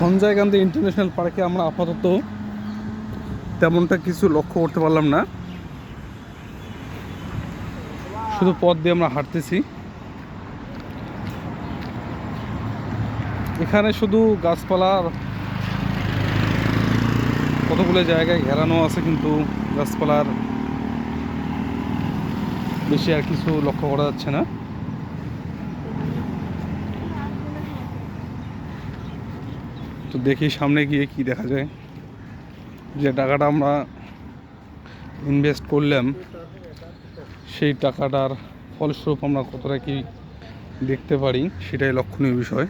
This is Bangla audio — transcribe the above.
সঞ্জয় গান্ধী ইন্টারন্যাশনাল পার্কে আমরা আপাতত তেমনটা কিছু লক্ষ্য করতে পারলাম না, শুধু পথ দিয়ে আমরা হাঁটতেছি। এখানে শুধু গাছপালা, কতগুলো জায়গায় ঘেরানো আছে, কিন্তু গাছপালার বেশি আর কিছু লক্ষ্য করা যাচ্ছে না। তো দেখি সামনে গিয়ে কি দেখা যায়, যে টাকাটা আমরা ইনভেস্ট করলাম সেই টাকাটার ফলস্বরূপ আমরা কতটা কি দেখতে পারি, সেটাই লক্ষণীয় বিষয়।